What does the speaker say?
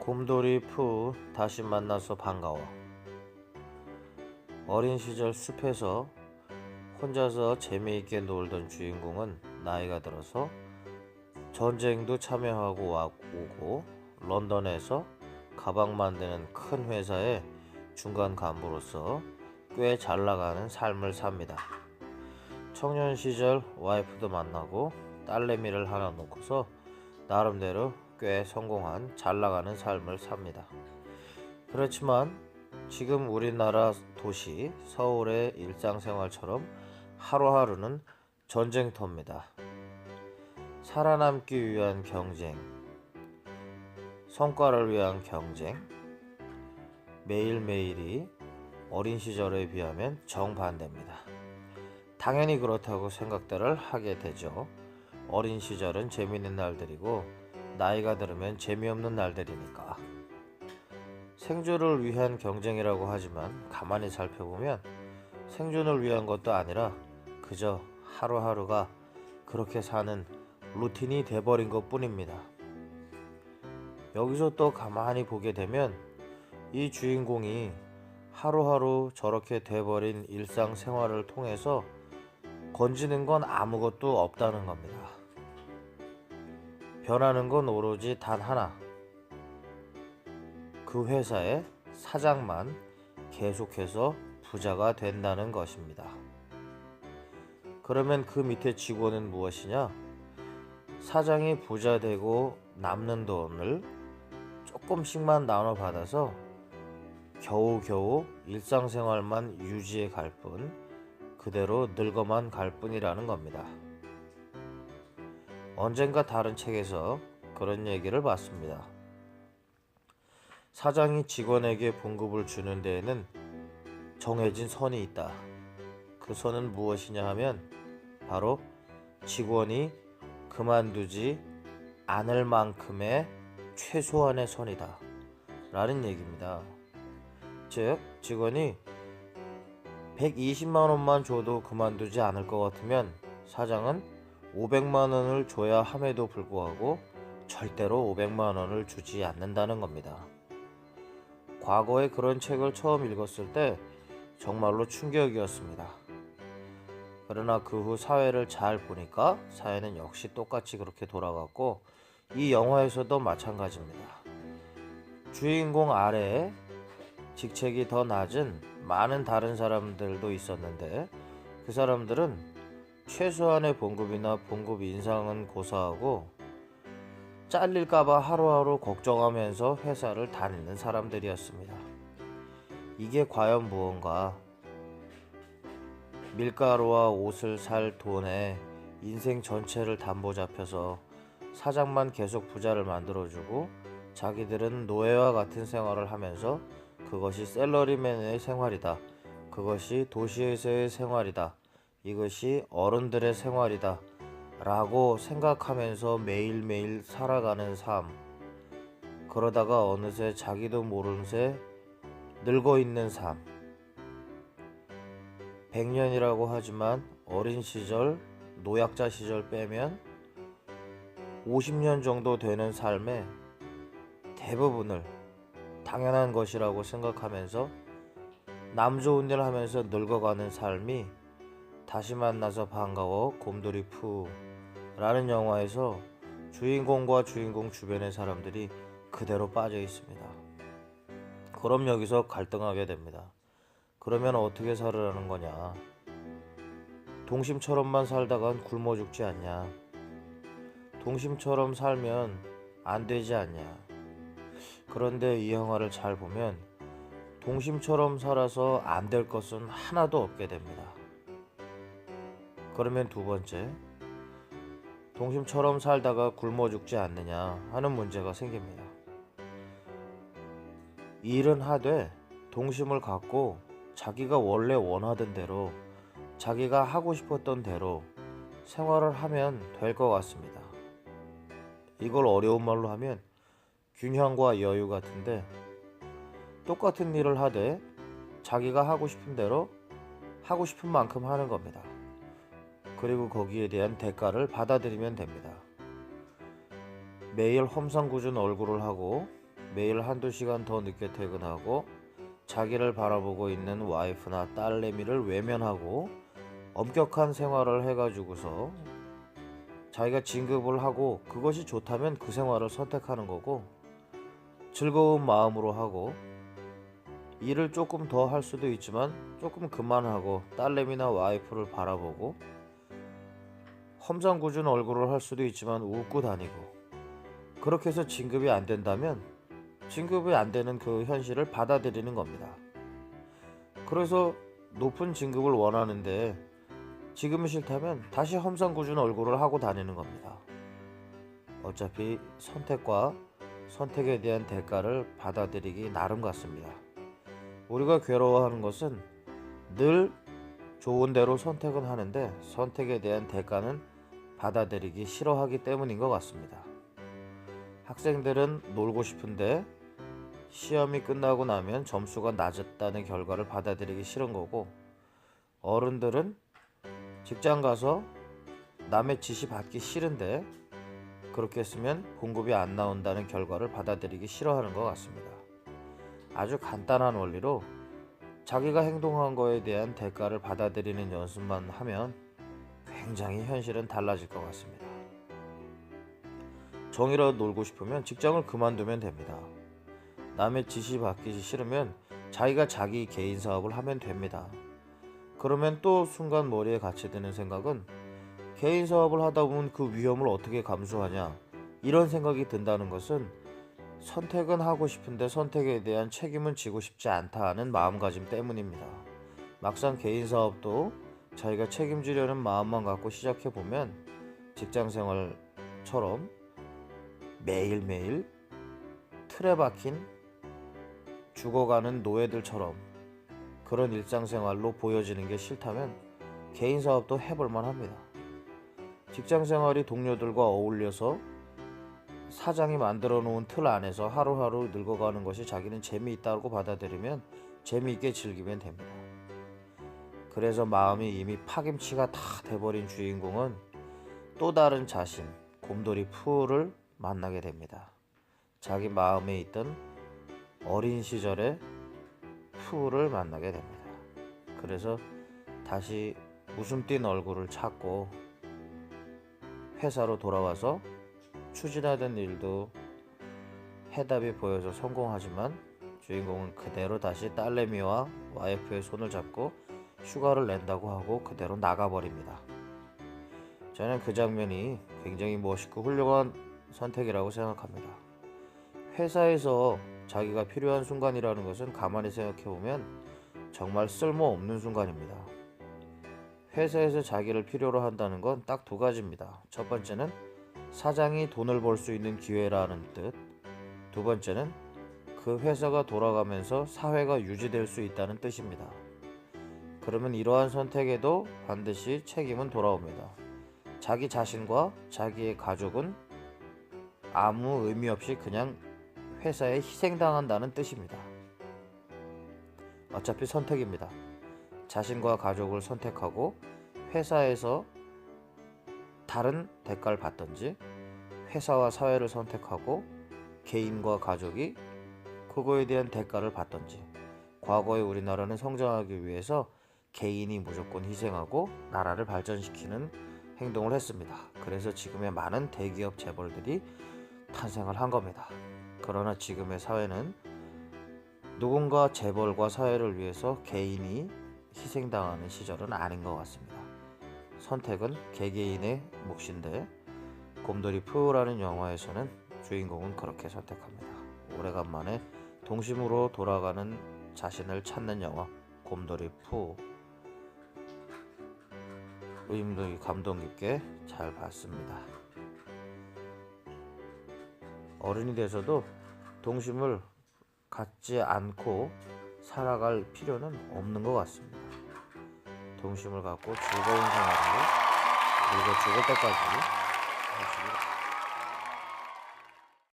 곰돌이 푸 다시 만나서 반가워. 어린 시절 숲에서 혼자서 재미있게 놀던 주인공은 나이가 들어서 전쟁도 참여하고 오고 런던에서 가방 만드는 큰 회사의 중간 간부로서 꽤 잘 나가는 삶을 삽니다. 청년 시절 와이프도 만나고 딸내미를 하나 놓고서 나름대로 꽤 성공한 잘 나가는 삶을 삽니다. 그렇지만 지금 우리나라 도시 서울의 일상생활처럼 하루하루는 전쟁터입니다. 살아남기 위한 경쟁, 성과를 위한 경쟁, 매일매일이 어린 시절에 비하면 정반대입니다. 당연히 그렇다고 생각들을 하게 되죠. 어린 시절은 재미있는 날들이고 나이가 들으면 재미없는 날들이니까. 생존을 위한 경쟁이라고 하지만 가만히 살펴보면 생존을 위한 것도 아니라 그저 하루하루가 그렇게 사는 루틴이 돼버린 것 뿐입니다. 여기서 또 가만히 보게 되면 이 주인공이 하루하루 저렇게 돼버린 일상생활을 통해서 건지는 건 아무것도 없다는 겁니다. 변하는 건 오로지 단 하나. 그 회사의 사장만 계속해서 부자가 된다는 것입니다. 그러면 그 밑에 직원은 무엇이냐? 사장이 부자 되고 남는 돈을 조금씩만 나눠 받아서 겨우겨우 일상생활만 유지해 갈 뿐, 그대로 늙어만 갈 뿐이라는 겁니다. 언젠가 다른 책에서 그런 얘기를 봤습니다. 사장이 직원에게 봉급을 주는 데에는 정해진 선이 있다. 그 선은 무엇이냐 하면 바로 직원이 그만두지 않을 만큼의 최소한의 선이다 라는 얘기입니다. 즉 직원이 120만 원만 줘도 그만두지 않을 것 같으면 사장은 500만 원을 줘야 함에도 불구하고 절대로 500만 원을 주지 않는다는 겁니다. 과거에 그런 책을 처음 읽었을 때 정말로 충격이었습니다. 그러나 그 후 사회를 잘 보니까 사회는 역시 똑같이 그렇게 돌아갔고 이 영화에서도 마찬가지입니다. 주인공 아래에 직책이 더 낮은 많은 다른 사람들도 있었는데 그 사람들은 최소한의 봉급이나 봉급 인상은 고사하고 잘릴까봐 하루하루 걱정하면서 회사를 다니는 사람들이었습니다. 이게 과연 무언가? 밀가루와 옷을 살 돈에 인생 전체를 담보 잡혀서 사장만 계속 부자를 만들어주고 자기들은 노예와 같은 생활을 하면서 그것이 샐러리맨의 생활이다. 그것이 도시에서의 생활이다. 이것이 어른들의 생활이다. 라고 생각하면서 매일매일 살아가는 삶. 그러다가 어느새 자기도 모르는 새 늙어있는 삶. 100년이라고 하지만 어린 시절, 노약자 시절 빼면 50년 정도 되는 삶의 대부분을 당연한 것이라고 생각하면서 남 좋은 일 하면서 늙어가는 삶이 다시 만나서 반가워 곰돌이 푸 라는 영화에서 주인공과 주인공 주변의 사람들이 그대로 빠져 있습니다. 그럼 여기서 갈등하게 됩니다. 그러면 어떻게 살으라는 거냐? 동심처럼만 살다간 굶어 죽지 않냐? 동심처럼 살면 안 되지 않냐? 그런데 이 영화를 잘 보면 동심처럼 살아서 안 될 것은 하나도 없게 됩니다. 그러면 두 번째, 동심처럼 살다가 굶어 죽지 않느냐 하는 문제가 생깁니다. 일은 하되 동심을 갖고 자기가 원래 원하던 대로 자기가 하고 싶었던 대로 생활을 하면 될 것 같습니다. 이걸 어려운 말로 하면 균형과 여유 같은데 똑같은 일을 하되 자기가 하고 싶은 대로 하고 싶은 만큼 하는 겁니다. 그리고 거기에 대한 대가를 받아들이면 됩니다. 매일 험상궂은 얼굴을 하고 매일 한두 시간 더 늦게 퇴근하고 자기를 바라보고 있는 와이프나 딸내미를 외면하고 엄격한 생활을 해가지고서 자기가 진급을 하고 그것이 좋다면 그 생활을 선택하는 거고, 즐거운 마음으로 하고 일을 조금 더 할 수도 있지만 조금 그만하고 딸내미나 와이프를 바라보고 험상궂은 얼굴을 할 수도 있지만 웃고 다니고, 그렇게 해서 진급이 안 된다면 진급이 안 되는 그 현실을 받아들이는 겁니다. 그래서 높은 진급을 원하는데 지금은 싫다면 다시 험상궂은 얼굴을 하고 다니는 겁니다. 어차피 선택과 선택에 대한 대가를 받아들이기 나름 같습니다. 우리가 괴로워하는 것은 늘 좋은 대로 선택은 하는데 선택에 대한 대가는 받아들이기 싫어하기 때문인 것 같습니다. 학생들은 놀고 싶은데 시험이 끝나고 나면 점수가 낮았다는 결과를 받아들이기 싫은 거고, 어른들은 직장 가서 남의 지시 받기 싫은데 그렇게 했으면 봉급이 안 나온다는 결과를 받아들이기 싫어하는 것 같습니다. 아주 간단한 원리로 자기가 행동한 거에 대한 대가를 받아들이는 연습만 하면 굉장히 현실은 달라질 것 같습니다. 정이라도 놀고 싶으면 직장을 그만두면 됩니다. 남의 지시 받기 싫으면 자기가 자기 개인 사업을 하면 됩니다. 그러면 또 순간 머리에 같이 드는 생각은 개인 사업을 하다 보면 그 위험을 어떻게 감수하냐, 이런 생각이 든다는 것은 선택은 하고 싶은데 선택에 대한 책임은 지고 싶지 않다 하는 마음가짐 때문입니다. 막상 개인 사업도 자기가 책임지려는 마음만 갖고 시작해보면 직장생활처럼 매일매일 틀에 박힌 죽어가는 노예들처럼 그런 일상생활로 보여지는 게 싫다면 개인 사업도 해볼만 합니다. 직장생활이 동료들과 어울려서 사장이 만들어 놓은 틀 안에서 하루하루 늙어가는 것이 자기는 재미있다고 받아들이면 재미있게 즐기면 됩니다. 그래서 마음이 이미 파김치가 다 돼버린 주인공은 또 다른 자신, 곰돌이 푸를 만나게 됩니다. 자기 마음에 있던 어린 시절의 푸를 만나게 됩니다. 그래서 다시 웃음 띤 얼굴을 찾고 회사로 돌아와서 추진하던 일도 해답이 보여서 성공하지만 주인공은 그대로 다시 딸내미와 와이프의 손을 잡고 휴가를 낸다고 하고 그대로 나가버립니다. 저는 그 장면이 굉장히 멋있고 훌륭한 선택이라고 생각합니다. 회사에서 자기가 필요한 순간이라는 것은 가만히 생각해보면 정말 쓸모없는 순간입니다. 회사에서 자기를 필요로 한다는 건 딱 두 가지입니다. 첫 번째는 사장이 돈을 벌 수 있는 기회라는 뜻, 두 번째는 그 회사가 돌아가면서 사회가 유지될 수 있다는 뜻입니다. 그러면 이러한 선택에도 반드시 책임은 돌아옵니다. 자기 자신과 자기의 가족은 아무 의미 없이 그냥 회사에 희생당한다는 뜻입니다. 어차피 선택입니다. 자신과 가족을 선택하고 회사에서 다른 대가를 받든지, 회사와 사회를 선택하고 개인과 가족이 그거에 대한 대가를 받든지. 과거의 우리나라는 성장하기 위해서 개인이 무조건 희생하고 나라를 발전시키는 행동을 했습니다. 그래서 지금의 많은 대기업 재벌들이 탄생을 한 겁니다. 그러나 지금의 사회는 누군가 재벌과 사회를 위해서 개인이 희생당하는 시절은 아닌 것 같습니다. 선택은 개개인의 몫인데 곰돌이 푸라는 영화에서는 주인공은 그렇게 선택합니다. 오래간만에 동심으로 돌아가는 자신을 찾는 영화 곰돌이 푸, 의미 감동 깊게 잘 봤습니다. 어른이 돼서도 동심을 갖지 않고 살아갈 필요는 없는 것 같습니다. 동심을 갖고 즐거운 생활을 늙어 죽을 때까지 하시기 바랍니다.